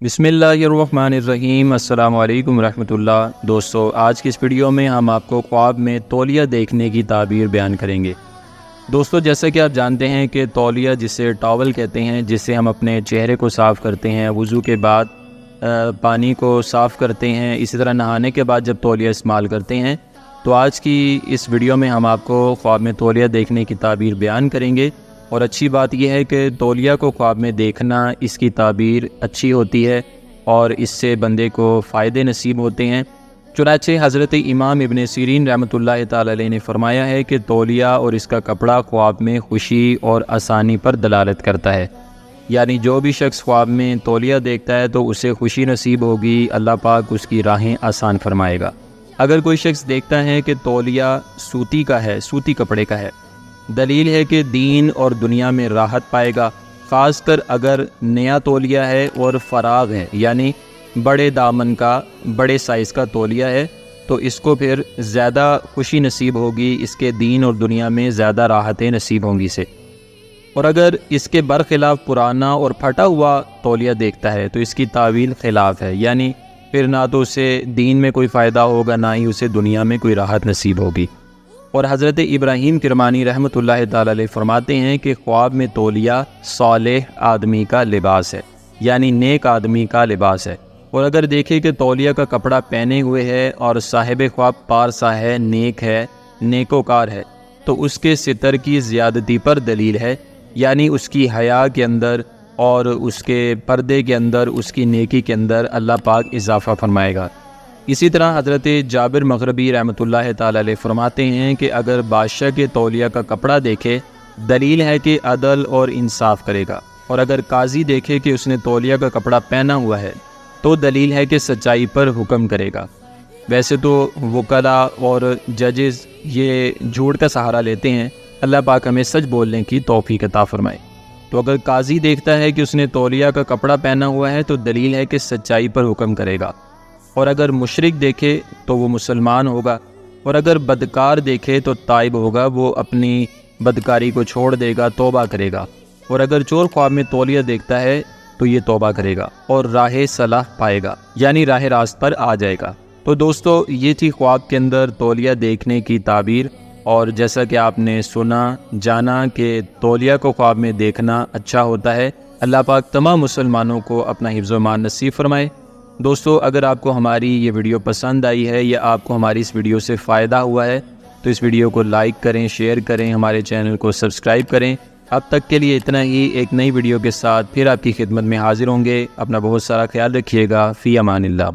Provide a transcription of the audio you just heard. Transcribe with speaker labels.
Speaker 1: बिस्मिल्लाहिर्रहमानिर्रहीम। अस्सलाम वालेकुम रहमतुल्लाह। दोस्तों, आज की इस वीडियो में हम आपको ख्वाब में तौलिया देखने की ताबीर बयान करेंगे। दोस्तों, जैसे कि आप जानते हैं कि तौलिया जिसे टॉवल कहते हैं, जिससे हम अपने चेहरे को साफ़ करते हैं, वज़ू के बाद पानी को साफ़ करते हैं, इसी तरह नहाने के बाद जब तौलिया इस्तेमाल करते हैं। तो आज की इस वीडियो में हम आपको ख्वाब में तौलिया देखने की ताबीर बयान करेंगे। और अच्छी बात यह है कि तौलिया को ख्वाब में देखना, इसकी ताबीर अच्छी होती है और इससे बंदे को फ़ायदे नसीब होते हैं। चुनांचे हज़रत इमाम इब्न सीरीन रहमतुल्लाह ताला अलैह ने फ़रमाया है कि तौलिया और इसका कपड़ा ख्वाब में खुशी और आसानी पर दलालत करता है। यानी जो भी शख्स ख्वाब में तौलिया देखता है तो उसे खुशी नसीब होगी, अल्लाह पाक उसकी राहें आसान फरमाएगा। अगर कोई शख्स देखता है कि तौलिया सूती का है, सूती कपड़े का है, दलील है कि दीन और दुनिया में राहत पाएगा। ख़ासकर अगर नया तौलिया है और फ़राग है, यानी बड़े दामन का, बड़े साइज़ का तौलिया है, तो इसको फिर ज़्यादा खुशी नसीब होगी, इसके दीन और दुनिया में ज़्यादा राहतें नसीब होंगी इसे। और अगर इसके बरखिलाफ़ पुराना और फटा हुआ तौलिया देखता है तो इसकी तावील ख़िलाफ़ है, यानी फिर ना तो उसे दीन में कोई फ़ायदा होगा, ना ही उसे दुनिया में कोई राहत नसीब होगी। और हज़रत इब्राहीम किरमानी रहमतुल्लाह ताला अलैह फरमाते हैं कि ख्वाब में तौलिया सालेह आदमी का लिबास है, यानी नेक आदमी का लिबास है। और अगर देखें कि तौलिया का कपड़ा पहने हुए है और साहिब ख्वाब पारसा है, नेक है, नेकोकार है, तो उसके सितर की ज़्यादती पर दलील है, यानी उसकी हया के अंदर और उसके पर्दे के अंदर, उसकी नेकी के अंदर अल्लाह पाक इजाफ़ा फरमाएगा। इसी तरह हज़रत जाबिर मग़रिबी रहमतुल्लाह ताला अलैह फरमाते हैं कि अगर बादशाह के तौलिया का कपड़ा देखे, दलील है कि अदल और इंसाफ करेगा। और अगर काजी देखे कि उसने तौलिया का कपड़ा पहना हुआ है, तो दलील है कि सच्चाई पर हुक्म करेगा। वैसे तो वकला और जजेस ये झूठ का सहारा लेते हैं, अल्लाह पाक हमें सच बोलने की तौफीक अता फरमाए। तो अगर काजी देखता है कि उसने तौलिया का कपड़ा पहना हुआ है, तो दलील है कि सच्चाई पर हुक्म करेगा। और अगर मुशरिक देखे तो वो मुसलमान होगा, और अगर बदकार देखे तो ताइब होगा, वो अपनी बदकारी को छोड़ देगा, तौबा करेगा। और अगर चोर ख्वाब में तौलिया देखता है तो ये तौबा करेगा और राह सलाह पाएगा, यानी राह रास्त पर आ जाएगा। तो दोस्तों, ये थी ख्वाब के अंदर तौलिया देखने की ताबीर। और जैसा कि आपने सुना, जाना कि तौलिया को ख्वाब में देखना अच्छा होता है। अल्लाह पाक तमाम मुसलमानों को अपना हिफ्ज़ व मान नसीब फरमाए। दोस्तों, अगर आपको हमारी ये वीडियो पसंद आई है या आपको हमारी इस वीडियो से फ़ायदा हुआ है तो इस वीडियो को लाइक करें, शेयर करें, हमारे चैनल को सब्सक्राइब करें। अब तक के लिए इतना ही। एक नई वीडियो के साथ फिर आपकी खिदमत में हाजिर होंगे। अपना बहुत सारा ख्याल रखिएगा। फ़ी अमानिल्लाह।